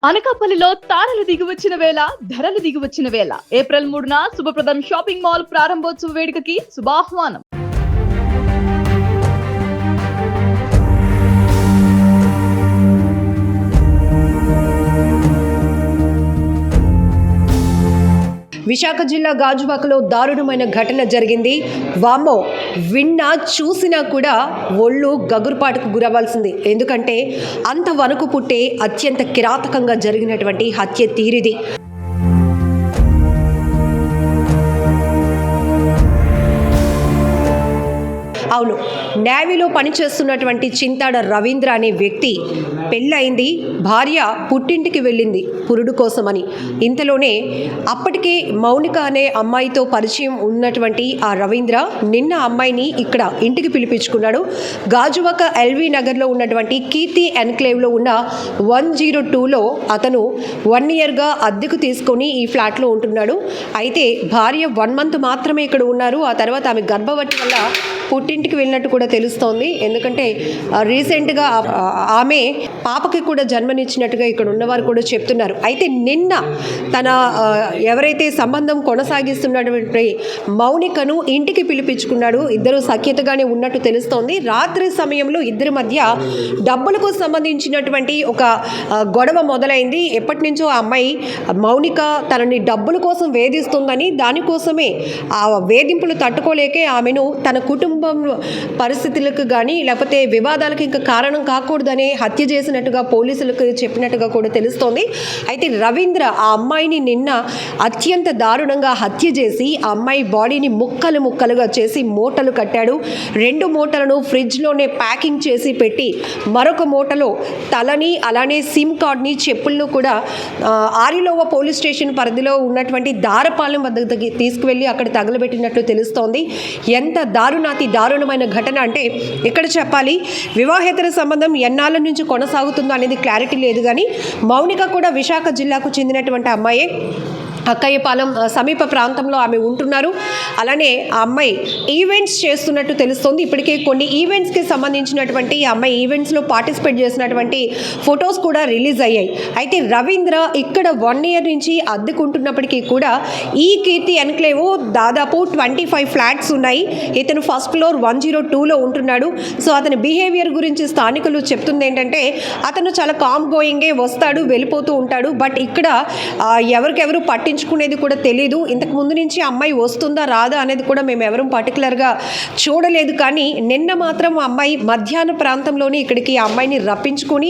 అనకాపల్లిలో తారలు దిగివచ్చిన వేళ ధరలు దిగివచ్చిన వేళ ఏప్రిల్ 3న శుభప్రదం షాపింగ్ మాల్ ప్రారంభోత్సవ వేడుకకి శుభాహ్వానం. విశాఖ జిల్లా గాజువాకలో దారుణమైన ఘటన జరిగింది. వామ్మో, విన్నా చూసినా కూడా ఒళ్ళు గగురుపాటుకు గురవ్వాల్సింది. ఎందుకంటే అంత వణుకు పుట్టే అత్యంత కిరాతకంగా జరిగినటువంటి హత్య తీరిది. అవును, నేవీలో పనిచేస్తున్నటువంటి చింతాడ రవీంద్ర అనే వ్యక్తి పెళ్ళయింది, భార్య పుట్టింటికి వెళ్ళింది పురుడు కోసమని. ఇంతలోనే అప్పటికే మౌనిక అనే అమ్మాయితో పరిచయం ఉన్నటువంటి ఆ రవీంద్ర నిన్న అమ్మాయిని ఇక్కడ ఇంటికి పిలిపించుకున్నాడు. గాజువాక ఎల్వి నగర్లో ఉన్నటువంటి కీర్తి ఎన్క్లేవ్లో ఉన్న 102లో అతను 1 ఇయర్గా అద్దెకు తీసుకొని ఈ ఫ్లాట్లో ఉంటున్నాడు. అయితే భార్య 1 మంత్ మాత్రమే ఇక్కడ ఉన్నారు. ఆ తర్వాత ఆమె గర్భవతి వల్ల పుట్టింటికి వెళ్ళినట్టు కూడా తెలుస్తోంది. ఎందుకంటే రీసెంట్గా ఆమె పాపకి కూడా జన్మనిచ్చినట్టుగా ఇక్కడ ఉన్నవారు కూడా చెప్తున్నారు. అయితే నిన్న తన ఎవరైతే సంబంధం కొనసాగిస్తున్నటువంటి మౌనికను ఇంటికి పిలిపించుకున్నాడు. ఇద్దరు సఖ్యతగానే ఉన్నట్టు తెలుస్తోంది. రాత్రి సమయంలో ఇద్దరి మధ్య డబ్బులకు సంబంధించినటువంటి ఒక గొడవ మొదలైంది. ఎప్పటి నుంచో ఆ అమ్మాయి మౌనిక తనని డబ్బుల కోసం వేధిస్తుందని, దానికోసమే ఆ వేధింపులు తట్టుకోలేకే ఆమెను తన కుటుంబం పరిస్థితులకు కానీ లేకపోతే వివాదాలకు ఇంకా కారణం కాకూడదనే హత్య చేసినట్టుగా పోలీసులకు చెప్పినట్టుగా కూడా తెలుస్తోంది. అయితే రవీంద్ర ఆ అమ్మాయిని నిన్న అత్యంత దారుణంగా హత్య చేసి ఆ అమ్మాయి బాడీని ముక్కలు ముక్కలుగా చేసి మూటలు కట్టాడు. 2 మూటలను ఫ్రిడ్జ్లోనే ప్యాకింగ్ చేసి పెట్టి మరొక మూటలో తలని అలానే సిమ్ కార్డ్ని చెప్పులను కూడా ఆరిలోవ పోలీస్ స్టేషన్ పరిధిలో ఉన్నటువంటి దారపాలెం వద్దకు తీసుకువెళ్ళి అక్కడ తగలబెట్టినట్లు తెలుస్తోంది. ఎంత దారుణమైన ఘటన అంటే ఇక్కడ చెప్పాలి, వివాహేతర సంబంధం ఎన్నాళ్ళ నుంచి కొనసాగుతుందో అనేది క్లారిటీ లేదు. కానీ మౌనిక కూడా విశాఖ జిల్లాకు చెందినటువంటి అమ్మాయే. అక్కయ్యపాలెం సమీప ప్రాంతంలో ఆమె ఉంటున్నారు. అలానే ఆ అమ్మాయి ఈవెంట్స్ చేస్తున్నట్టు తెలుస్తోంది. ఇప్పటికే కొన్ని ఈవెంట్స్కి సంబంధించినటువంటి ఆ అమ్మాయి ఈవెంట్స్లో పార్టిసిపేట్ చేసినటువంటి ఫొటోస్ కూడా రిలీజ్ అయ్యాయి. అయితే రవీంద్ర ఇక్కడ 1 ఇయర్ నుంచి అద్దెకుంటున్నప్పటికీ కూడా ఈ కీర్తి ఎన్క్లేవ్ దాదాపు 25 ఫ్లాట్స్ ఉన్నాయి. ఇతను ఫస్ట్ ఫ్లోర్ 102లో ఉంటున్నాడు. సో అతని బిహేవియర్ గురించి స్థానికులు చెప్తుంది ఏంటంటే అతను చాలా కామ్ గోయింగే, వస్తాడు వెళ్ళిపోతూ ఉంటాడు. బట్ ఇక్కడ ఎవరికెవరు పట్టించుకునేది కూడా తెలీదు. ఇంతకు ముందు నుంచి అమ్మాయి వస్తుందా రాదా అనేది కూడా మేము ఎవరూ పర్టికులర్గా చూడలేదు. కానీ నిన్న మాత్రం అమ్మాయి మధ్యాహ్న ప్రాంతంలోనే ఇక్కడికి ఆ అమ్మాయిని రప్పించుకొని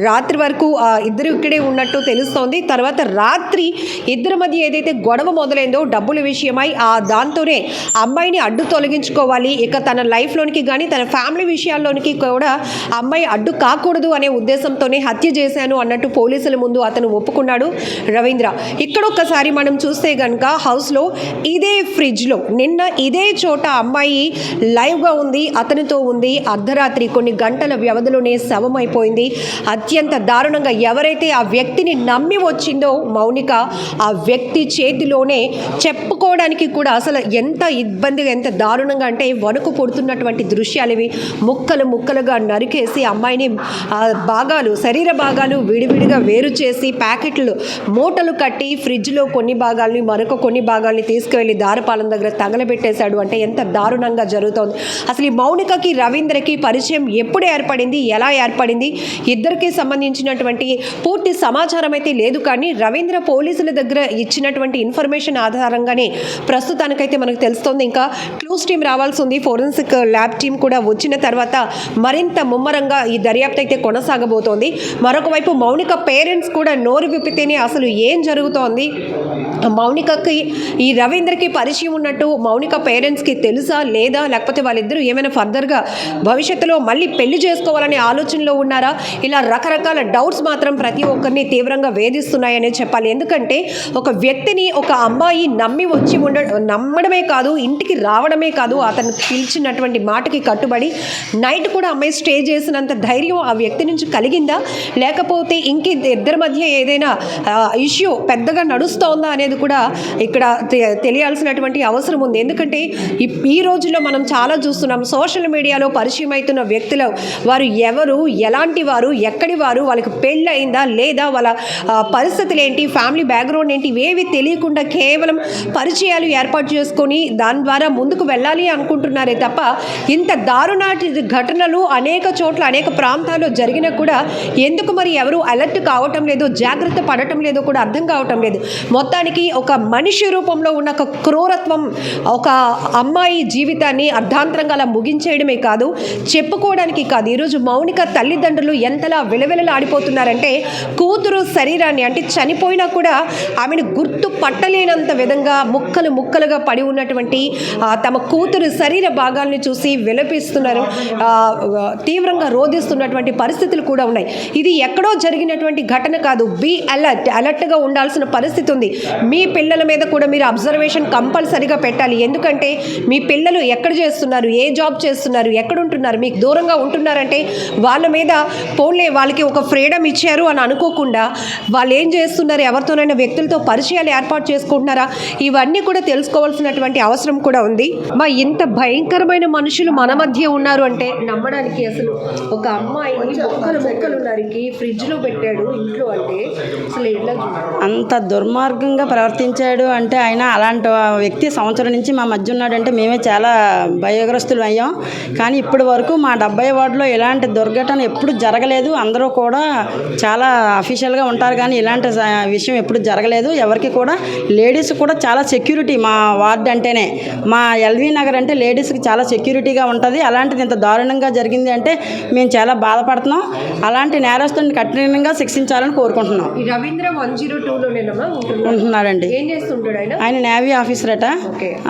రాత్రి వరకు ఇద్దరు ఇక్కడే ఉన్నట్టు తెలుస్తోంది. తర్వాత రాత్రి ఇద్దరి మధ్య ఏదైతే గొడవ మొదలైందో డబ్బుల విషయమై దాంతోనే అమ్మాయిని అడ్డు తొలగించుకోవాలి, ఇక తన లైఫ్లోనికి కానీ తన ఫ్యామిలీ విషయాల్లోనికి కూడా అమ్మాయి అడ్డు కాకూడదు అనే ఉద్దేశంతోనే హత్య చేశాను అన్నట్టు పోలీసుల ముందు అతను ఒప్పుకున్నాడు రవీంద్ర. ఇక్కడ ఒకసారి మనం చూస్తే కనుక హౌస్లో ఇదే ఫ్రిడ్జ్లో నిన్న ఇదే చోట అమ్మాయి లైవ్గా ఉంది, అతనితో ఉంది. అర్ధరాత్రి కొన్ని గంటల వ్యవధిలోనే శవమైపోయింది. అత్యంత దారుణంగా ఎవరైతే ఆ వ్యక్తిని నమ్మి వచ్చిందో మౌనిక, ఆ వ్యక్తి చేతిలోనే చెప్పుకోవడానికి కూడా అసలు ఎంత ఇబ్బందిగా, ఎంత దారుణంగా అంటే వణుకు పుడుతున్నటువంటి దృశ్యాలు ఇవి. ముక్కలుగా నరికేసి అమ్మాయిని శరీర భాగాలు విడివిడిగా వేరు చేసి ప్యాకెట్లు మూటలు కట్టి ఫ్రిడ్జ్లో కొన్ని భాగాల్ని మరొక కొన్ని భాగాల్ని తీసుకువెళ్ళి దారపాలెం దగ్గర తగలబెట్టేశాడు. అంటే ఎంత దారుణంగా జరుగుతోంది. అసలు ఈ మౌనికకి రవీంద్రకి పరిచయం ఎప్పుడు ఏర్పడింది, ఎలా ఏర్పడింది, ఇద్దరికి సంబంధించినటువంటి పూర్తి సమాచారం అయితే లేదు. కానీ రవీంద్ర పోలీసుల దగ్గర ఇచ్చినటువంటి ఇన్ఫర్మేషన్ ఆధారంగానే ప్రస్తుతానికైతే మనకు తెలుస్తోంది. ఇంకా క్లూస్ టీం రావాల్సి ఉంది. ఫోరెన్సిక్ ల్యాబ్ టీం కూడా వచ్చిన తర్వాత మరింత ముమ్మరంగా ఈ దర్యాప్తు అయితే కొనసాగబోతోంది. మరొక వైపు మౌనిక పేరెంట్స్ కూడా నోరు విప్పితేనే అసలు ఏం జరుగుతోంది, మౌనికకి ఈ రవీంద్రకి పరిచయం ఉన్నట్టు మౌనిక పేరెంట్స్కి తెలుసా లేదా, లేకపోతే వాళ్ళిద్దరూ ఏమైనా ఫర్దర్గా భవిష్యత్తులో మళ్ళీ పెళ్లి చేసుకోవాలనే ఆలోచనలో ఉన్నారా, ఇలా రకరకాల డౌట్స్ మాత్రం ప్రతి ఒక్కరిని తీవ్రంగా వేధిస్తున్నాయనే చెప్పాలి. ఎందుకంటే ఒక వ్యక్తిని ఒక అమ్మాయి నమ్మి వచ్చి నమ్మడమే కాదు, ఇంటికి రావడమే కాదు, అతను పిలిచినటువంటి మాటకి కట్టుబడి నైట్ కూడా అమ్మాయి స్టే చేసినంత ధైర్యం ఆ వ్యక్తి నుంచి కలిగిందా, లేకపోతే ఇంక ఇద్దరి మధ్య ఏదైనా ఇష్యూ పెద్దగా నడుస్తూ నడుస్తోందా అనేది కూడా ఇక్కడ తెలియాల్సినటువంటి అవసరం ఉంది. ఎందుకంటే ఈ రోజుల్లో మనం చాలా చూస్తున్నాం, సోషల్ మీడియాలో పరిచయం అవుతున్న వ్యక్తులు వారు ఎవరు, ఎలాంటి వారు, ఎక్కడి వారు, వాళ్ళకి పెళ్ళి అయిందా లేదా, వాళ్ళ పరిస్థితులు ఏంటి, ఫ్యామిలీ బ్యాక్గ్రౌండ్ ఏంటి, ఇవేవి తెలియకుండా కేవలం పరిచయాలు ఏర్పాటు చేసుకొని దాని ద్వారా ముందుకు వెళ్ళాలి అనుకుంటున్నారే తప్ప ఇంత దారుణాటి ఘటనలు అనేక చోట్ల అనేక ప్రాంతాల్లో జరిగినా కూడా ఎందుకు మరి ఎవరు అలర్ట్ కావటం లేదు, జాగ్రత్త పడటం లేదో కూడా అర్థం కావటం లేదు. మొత్తానికి ఒక మనిషి రూపంలో ఉన్న ఒక క్రూరత్వం ఒక అమ్మాయి జీవితాన్ని అర్ధాంతరంగా అలా ముగించేయడమే కాదు, చెప్పుకోవడానికి కాదు. ఈరోజు మౌనిక తల్లిదండ్రులు ఎంతలా విలవిలలాడిపోతున్నారంటే కూతురు శరీరాన్ని అంటే చనిపోయినా కూడా ఆమెను గుర్తు పట్టలేనంత విధంగా ముక్కలు ముక్కలుగా పడి ఉన్నటువంటి తమ కూతురు శరీర భాగాల్ని చూసి విలపిస్తున్నారు, తీవ్రంగా రోధిస్తున్నటువంటి పరిస్థితులు కూడా ఉన్నాయి. ఇది ఎక్కడో జరిగినటువంటి ఘటన కాదు. బీ అలర్ట్గా ఉండాల్సిన పరిస్థితి ఉంది. మీ పిల్లల మీద కూడా మీరు అబ్జర్వేషన్ కంపల్సరీగా పెట్టాలి. ఎందుకంటే మీ పిల్లలు ఎక్కడ చేస్తున్నారు, ఏ జాబ్ చేస్తున్నారు, ఎక్కడ ఉంటున్నారు, మీకు దూరంగా ఉంటున్నారంటే వాళ్ళ మీద పోన్లే వాళ్ళకి ఒక ఫ్రీడమ్ ఇచ్చారు అని అనుకోకుండా వాళ్ళు ఏం చేస్తున్నారు, ఎవరితోనైనా వ్యక్తులతో పరిచయాలు ఏర్పాటు చేసుకుంటున్నారా, ఇవన్నీ కూడా తెలుసుకోవాల్సినటువంటి అవసరం కూడా ఉంది. మా ఇంత భయంకరమైన మనుషులు మన మధ్య ఉన్నారు అంటే నమ్మడానికి అసలు ఒక అమ్మాయిని మొక్కలు నరికి ఫ్రిడ్జ్లో పెట్టాడు ఇంట్లో అంటే అసలు ఎలా అంత దుర్మార్గంగా ప్రవర్తించాడు అంటే ఆయన అలాంటి వ్యక్తి సంవత్సరం నుంచి మా మధ్య ఉన్నాడంటే మేమే చాలా భయగ్రస్తులు అయ్యాం. కానీ ఇప్పటి వరకు మా 70 వార్డులో ఇలాంటి దుర్ఘటన ఎప్పుడు జరగలేదు. అందరూ కూడా చాలా అఫీషియల్గా ఉంటారు కానీ ఇలాంటి విషయం ఎప్పుడు జరగలేదు. ఎవరికి కూడా లేడీస్ కూడా చాలా సెక్యూరిటీ మా వార్డు అంటేనే, మా ఎల్వి నగర్ అంటే లేడీస్కి చాలా సెక్యూరిటీగా ఉంటుంది. అలాంటిది ఇంత దారుణంగా జరిగింది అంటే మేము చాలా బాధపడుతున్నాం. అలాంటి నేరస్తుని కఠినంగా శిక్షించాలని కోరుకుంటున్నాం. రవీంద్ర 102లోనేనమ్మా ఉంటున్నాడండి. ఏం చేస్తుంటాడు ఆయన నేవీ ఆఫీసర్ అట.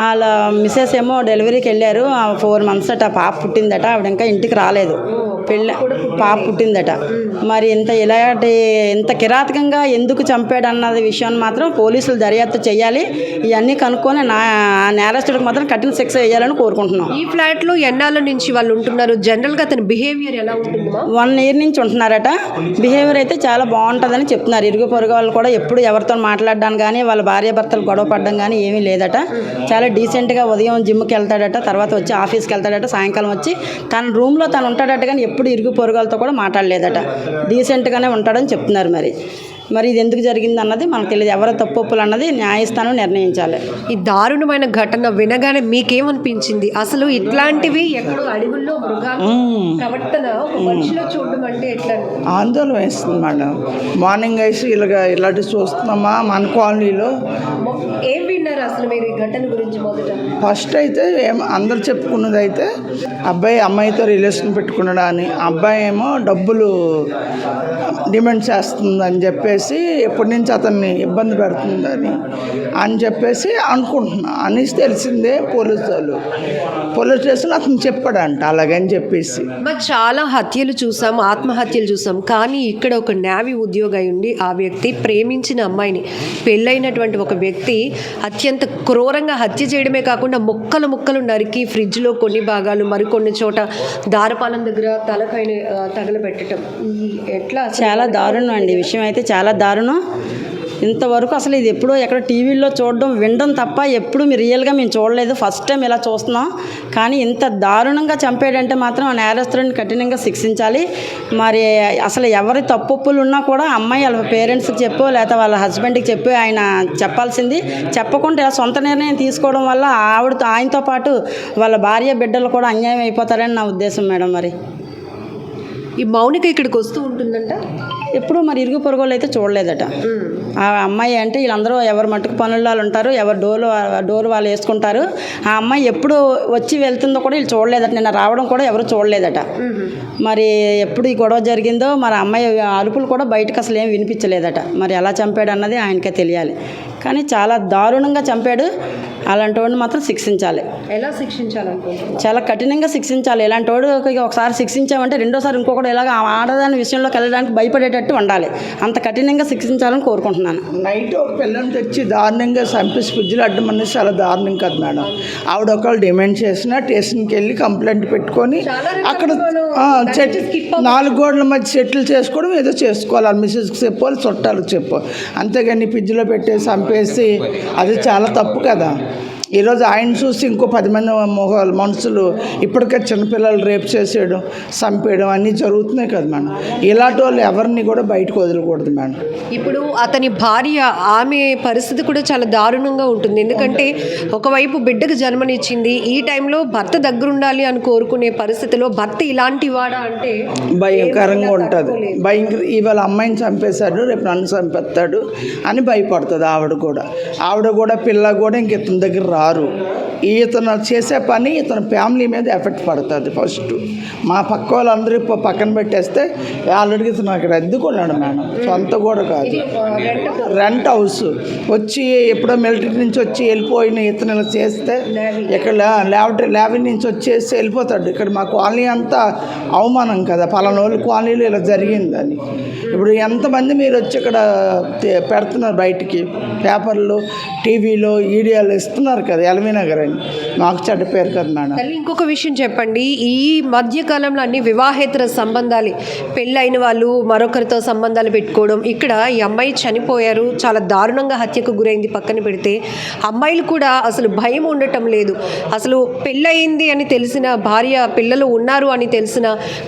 వాళ్ళ మిసెస్ ఏమో డెలివరీకి వెళ్ళారు. 4 months అట, పాప పుట్టిందట. ఆవిడ ఇంకా ఇంటికి రాలేదు, పెళ్ళి పాప పుట్టిందట. మరి ఇంత కిరాతకంగా ఎందుకు చంపాడు అన్నది విషయాన్ని మాత్రం పోలీసులు దర్యాప్తు చేయాలి. ఇవన్నీ కనుక్కొని నేరస్తుడికి మాత్రం కఠిన శిక్ష వేయాలని కోరుకుంటున్నాం. ఈ ఫ్లాట్లో ఎన్నాళ్ళ నుంచి వాళ్ళు ఉంటున్నారు? జనరల్గా అతని బిహేవియర్ ఎలా ఉంటుంది? 1 year నుంచి ఉంటున్నారట. బిహేవియర్ అయితే చాలా బాగుంటుందని చెప్తున్నారు. ఇరుగు పొరుగు వాళ్ళు కూడా ఎప్పుడు ఎవరితో మాట్లాడడానికి కానీ వాళ్ళ భార్యాభర్తలు గొడవ పడడం కానీ ఏమీ లేదట. చాలా డీసెంట్గా ఉదయం జిమ్కి వెళ్తాడట, తర్వాత వచ్చి ఆఫీస్కి వెళ్తాడట, సాయంకాలం వచ్చి తన రూమ్లో తను ఉంటాడట. కానీ ఎప్పుడు ఇరుగు పొరుగు వాళ్ళతో కూడా మాట్లాడలేదట. డీసెంట్గానే ఉంటాడని చెప్తున్నారు. మరి ఇది ఎందుకు జరిగింది అన్నది మనకు తెలియదు. ఎవరి తప్పులు అన్నది న్యాయస్థానం నిర్ణయించాలి. ఈ దారుణమైన ఘటన వినగానే మీకేమనిపించింది? అసలు ఇట్లాంటివి ఎక్కడో అడవుల్లో మృగాలు ప్రవర్తన మనిషిలో చూడడం అంటే ఎట్లా ఆందోళన వేస్తుంది మేడం. మార్నింగ్ వేసి ఇలాంటి చూస్తున్నామా మన కాలనీలో. ఏం విన్నారు అసలు మీరు ఈ ఘటన గురించి? మొదట ఫస్ట్ అయితే అందరు చెప్పుకున్నది అయితే అబ్బాయి అమ్మాయితో రిలేషన్ పెట్టుకున్నాడు అని, అబ్బాయి ఏమో డబ్బులు డిమాండ్ చేస్తుందని చెప్పేసి ఎప్పటి నుంచి అతన్ని ఇబ్బంది పెడుతుందని చెప్పేసి అనుకుంటున్నా అనేసి తెలిసిందే. పోలీస్ స్టేషన్ అతను చెప్పాడంట అలాగని చెప్పేసి. మరి చాలా హత్యలు చూసాం, ఆత్మహత్యలు చూసాం. కానీ ఇక్కడ ఒక నేవీ ఉద్యోగి ఉండి ఆ వ్యక్తి ప్రేమించిన అమ్మాయిని, పెళ్ళైనటువంటి ఒక వ్యక్తి అత్యంత క్రూరంగా హత్య చేయడమే కాకుండా ముక్కలు నరికి ఫ్రిడ్జ్లో కొన్ని భాగాలు, మరికొన్ని చోట దారపాలెం దగ్గర తలపైన తగలబెట్టడం ఎట్లా? చాలా దారుణం అండి. ఈ విషయం అయితే చాలా దారుణం. ఇంతవరకు అసలు ఇది ఎప్పుడో ఎక్కడ టీవీల్లో చూడడం వినడం తప్ప ఎప్పుడు రియల్గా మేము చూడలేదు. ఫస్ట్ టైం ఇలా చూస్తున్నాం. కానీ ఇంత దారుణంగా చంపాడంటే మాత్రం ఆ నేరస్తుడిని కఠినంగా శిక్షించాలి. మరి అసలు ఎవరి తప్పులు ఉన్నా కూడా అమ్మాయి వాళ్ళ పేరెంట్స్కి చెప్పో లేకపోతే వాళ్ళ హస్బెండ్కి చెప్పి ఆయన చెప్పాల్సింది. చెప్పకుండా ఇలా సొంత నిర్ణయం తీసుకోవడం వల్ల ఆయనతో పాటు వాళ్ళ భార్య బిడ్డలు కూడా అన్యాయం అయిపోతారని నా ఉద్దేశం మేడం. మరి ఈ మౌనిక ఇక్కడికి వస్తూ ఉంటుందంట ఎప్పుడు మరి ఇరుగు పొరుగులు అయితే చూడలేదట. ఆ అమ్మాయి అంటే వీళ్ళందరూ ఎవరు మట్టుకు పనుల్లో ఉంటారు, ఎవరు డోర్ వాళ్ళు వేసుకుంటారు. ఆ అమ్మాయి ఎప్పుడు వచ్చి వెళ్తుందో కూడా వీళ్ళు చూడలేదట. నిన్న రావడం కూడా ఎవరు చూడలేదట. మరి ఎప్పుడు ఈ గొడవ జరిగిందో మరి అమ్మాయి అరుపులు కూడా బయటకు అసలు ఏం వినిపించలేదట. మరి ఎలా చంపాడు అన్నది ఆయనకే తెలియాలి. కానీ చాలా దారుణంగా చంపాడు. అలాంటి వాడిని మాత్రం శిక్షించాలి. ఎలా శిక్షించాలనుకుంటున్నారు? చాలా కఠినంగా శిక్షించాలి. ఇలాంటి వాడు ఒకసారి శిక్షించామంటే రెండోసారి ఇంకొకటి ఇలాగ ఆడదాని విషయంలోకి వెళ్ళడానికి భయపడేటట్టు ఉండాలి. అంత కఠినంగా శిక్షించాలని కోరుకుంటున్నాను. నైట్ ఒక పిల్లని తెచ్చి దారుణంగా చంపేసి ఫ్రిడ్జ్లో అడ్డం అనేది చాలా దారుణం కదా మేడం. ఆవిడ ఒకళ్ళు డిమాండ్ చేసినా స్టేషన్కి వెళ్ళి కంప్లైంట్ పెట్టుకొని అక్కడ 4 గోడల మధ్య సెటిల్ చేసుకోవడం ఏదో చేసుకోవాలి. మిస్సెస్కి చెప్పాలి, చుట్టాలకు చెప్పాలి. అంతేగాని ఫ్రిడ్జ్లో పెట్టేసి చంపేసి అది చాలా తప్పు కదా. ఈరోజు ఆయన చూసి ఇంకో 10 మంది మనుషులు ఇప్పటికే చిన్నపిల్లలు రేప్ చేసేయడం, చంపేయడం అన్నీ జరుగుతున్నాయి కదా మేడం. ఇలాంటి వాళ్ళు ఎవరిని కూడా బయటకు వదలకూడదు మేడం. ఇప్పుడు అతని భార్య, ఆమె పరిస్థితి కూడా చాలా దారుణంగా ఉంటుంది. ఎందుకంటే ఒకవైపు బిడ్డకు జన్మనిచ్చింది, ఈ టైంలో భర్త దగ్గరుండాలి అని కోరుకునే పరిస్థితిలో భర్త ఇలాంటి వాడా అంటే భయంకరంగా ఉంటుంది. ఇవాళ అమ్మాయిని చంపేశాడు, రేపు నన్ను చంపేస్తాడు అని భయపడుతుంది ఆవిడ కూడా పిల్ల కూడా ఇంక ఇతని దగ్గర రారు. ఇతను చేసే పని ఇతని ఫ్యామిలీ మీద ఎఫెక్ట్ పడుతుంది. ఫస్ట్ మా పక్క వాళ్ళందరూ పక్కన పెట్టేస్తే ఆల్రెడీ ఇతను అక్కడ అద్దెకున్నాడు మేడం, సొంత కూడా కాదు, రెంట్ హౌస్. వచ్చి ఎప్పుడో మిలిటరీ నుంచి వచ్చి వెళ్ళిపోయిన ఇతను ఇలా చేస్తే ఇక్కడ ల్యాబ్ నుంచి వచ్చేసి వెళ్ళిపోతాడు. ఇక్కడ మా కాలనీ అంతా అవమానం కదా, పలానోళ్ళు కాలనీలో ఇలా జరిగిందని. ఇప్పుడు ఎంతమంది మీరు వచ్చి ఇక్కడ పెడుతున్నారు బయటికి, పేపర్లు, టీవీలో, ఈడియాలు ఇస్తున్నారు కదా, ఎల్వి నగర్ అని. మాకు చెడ్డ పేరు కదా మేడం. ఇంకొక విషయం చెప్పండి, ఈ మధ్యకాలంలో అన్ని వివాహేతర సంబంధాలు, పెళ్ళైన వాళ్ళు మరొకరితో సంబంధాలు పెట్టుకోవడం. ఇక్కడ ఈ అమ్మాయి చనిపోయారు, చాలా దారుణంగా హత్యకు గురైంది పక్కన పెడితే, అమ్మాయిలు కూడా అసలు భయం ఉండటం లేదు. అసలు పెళ్ళయింది అని తెలిసిన, భార్య పిల్లలు ఉన్నారు అని తెలిసిన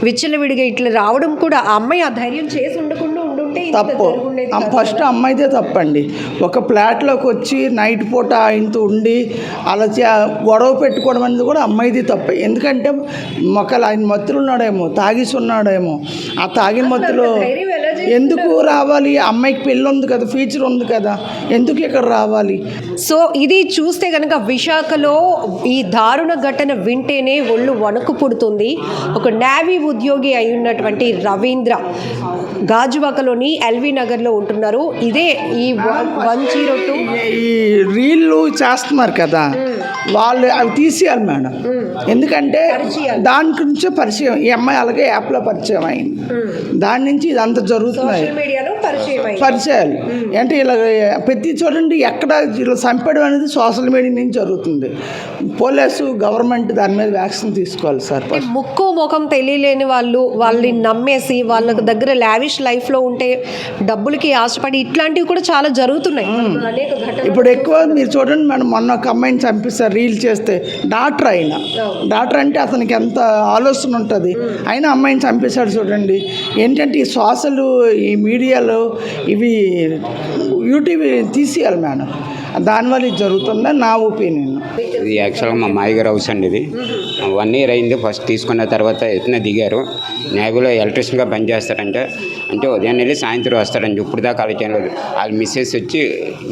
విచ్చలవిడిగా ఇట్లా రావడం కూడా ఆ అమ్మాయి ఆ ధైర్యం చేసి ఉండకుండా ఉండుంటే తప్పు. ఫస్ట్ అమ్మాయిదే తప్పండి. ఒక ఫ్లాట్లోకి వచ్చి నైట్ పూట ఆయనతో ఉండి అలా గొడవ పెట్టుకోవడం అనేది కూడా అమ్మాయిది తప్పే. ఎందుకంటే మొక్కలు ఆయన మత్తులు ఉన్నాడేమో, తాగిసి ఉన్నాడేమో. ఆ తాగిన మత్తులో ఎందుకు రావాలి? అమ్మాయికి పెళ్ళి ఉంది కదా, ఫ్యూచర్ ఉంది కదా, ఎందుకు ఇక్కడ రావాలి? సో ఇది చూస్తే కనుక విశాఖలో ఈ దారుణ ఘటన వింటేనే ఒళ్ళు వణుకు పుడుతుంది. ఒక నేవీ ఉద్యోగి అయి ఉన్నటువంటి రవీంద్ర గాజువాకలోని ఎల్వి నగర్లో ఉంటున్నారు. ఇదే ఈ 102 ఈ రీళ్ళు చేస్తున్నారు కదా, వాళ్ళు అవి తీసేయాలి మేడం. ఎందుకంటే దాని గురించే పరిచయం, ఈ అమ్మాయి అలాగే యాప్లో పరిచయం అయింది, దాని నుంచి ఇదంతా జరుగుతున్నాయి పరిచయాలు. అంటే ఇలా ప్రతి చూడండి ఎక్కడ ఇలా చంపడం అనేది సోషల్ మీడియా నుంచి జరుగుతుంది. పోలీసు, గవర్నమెంట్ దాని మీద వ్యాక్సిన్ తీసుకోవాలి సార్. ముక్కు ముఖం తెలియలేని వాళ్ళు వాళ్ళని నమ్మేసి వాళ్ళ దగ్గర లావిష్ లైఫ్లో ఉంటే డబ్బులకి ఆశపడి ఇట్లాంటివి కూడా చాలా జరుగుతున్నాయి. ఇప్పుడు ఎక్కువ మీరు చూడండి మేడం, మొన్న ఒక అమ్మాయిని చంపిస్తారు రీల్ చేస్తే. డాక్టర్ అంటే అతనికి ఎంత ఆలోచన ఉంటుంది, అయినా అమ్మాయిని చంపేశాడు చూడండి. ఏంటంటే ఈ సోషల్, ఈ మీడియాలో ఇవి యూట్యూబ్ తీసేయాలి మేడం. దానివల్ల ఇది జరుగుతుందని నా ఒపీనియన్. ఇది యాక్చువల్గా మా మాయగారు హౌస్ అండి. ఇది 1 year అయింది. ఫస్ట్ తీసుకున్న తర్వాత ఎత్తున దిగారు. నేవీలో ఎలక్ట్రీషియన్గా పనిచేస్తారంటే, అంటే ఉదయం వెళ్ళి సాయంత్రం వస్తారండి. ఇప్పుడు దాకా ఆలోచన లేదు. వాళ్ళ మిస్సెస్ వచ్చి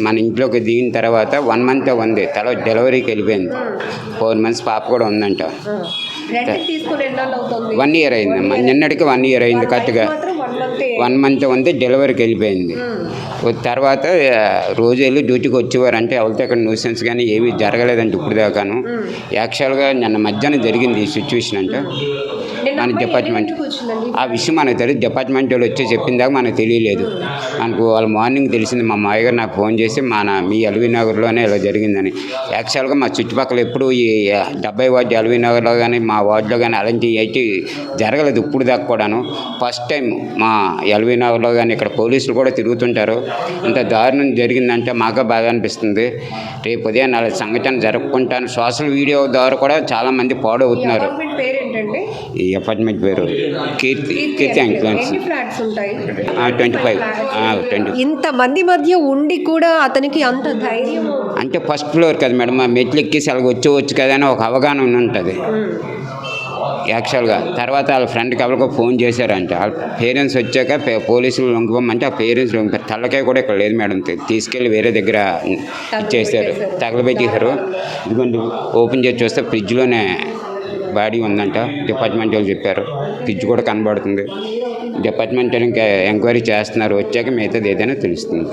మన ఇంట్లోకి దిగిన తర్వాత 1 month ఉంది, తర్వాత డెలివరీకి వెళ్ళిపోయింది. 4 months పాప కూడా ఉందంట. 1 year అయిందమ్మా, నిన్నటికి 1 year అయింది కరెక్ట్గా. 1 month ఉంది, డెలివరీకి వెళ్ళిపోయింది. తర్వాత రోజు వెళ్ళి డ్యూటీకి వచ్చేవారు. అంటే ఎవరితో ఇక్కడ న్యూసెన్స్ కానీ ఏమీ జరగలేదంటే ఇప్పుడు దాకాను. యాక్చువల్గా నిన్న మధ్యాహ్నం జరిగింది ఈ సిచ్యువేషన్. అంటే మన డిపార్ట్మెంట్ ఆ విషయం మనకు తెలియదు. డిపార్ట్మెంట్ వాళ్ళు వచ్చి చెప్పిన దాకా మనకు తెలియలేదు. మనకు వాళ్ళు మార్నింగ్ తెలిసింది. మా మాయగారు నాకు ఫోన్ చేసి మీ ఎల్వి నగర్లోనే ఇలా జరిగిందని. యాక్చువల్గా మా చుట్టుపక్కల ఎప్పుడు ఈ 70 వార్డు ఎల్వి నగర్లో కానీ మా వార్డులో కానీ అలాంటివి అయితే జరగలేదు ఇప్పుడు దాకా కూడాను. ఫస్ట్ టైం మా ఎల్వి నగర్లో కానీ ఇక్కడ పోలీసులు కూడా తిరుగుతుంటారు. ఇంత దారుణం జరిగిందంటే మాకు బాగా అనిపిస్తుంది. రేపు ఉదయం అలా సంఘటన జరుపుకుంటాను. సోషల్ వీడియో ద్వారా కూడా చాలామంది పాడవుతున్నారు. ఈ అపార్ట్మెంట్ పేరు కీర్తి అంక్లెన్స్. 25. ఇంతమంది మధ్య ఉండి కూడా అతనికి అంత ధైర్యం అంటే ఫస్ట్ ఫ్లోర్ కదా మేడం, మా మెట్లు ఎక్కేసి అలాగ వచ్చి కదా అని ఒక అవగాహన ఉంటుంది యాక్చువల్గా. తర్వాత వాళ్ళ ఫ్రెండ్కి ఎవరికో ఫోన్ చేశారంటే వాళ్ళ పేరెంట్స్ వచ్చాక పోలీసులు లొంగిపోమంటే ఆ పేరెంట్స్ లొంగిపోయారు. తల్లకాయ కూడా ఇక్కడ లేదు మేడం, తీసుకెళ్ళి వేరే దగ్గర ఇచ్చేసారు, తగలబెట్టేశారు. ఇదిగోండి ఓపెన్ చేసి చూస్తే ఫ్రిడ్జ్లోనే బాడీ ఉందంట. డిపార్ట్మెంట్ వాళ్ళు చెప్పారు, ఫ్రిడ్జ్ కూడా కనబడుతుంది. డిపార్ట్మెంట్ ఇంకా ఎంక్వైరీ చేస్తున్నారు, వచ్చాక మిగతాది ఏదైనా తెలుస్తుంది.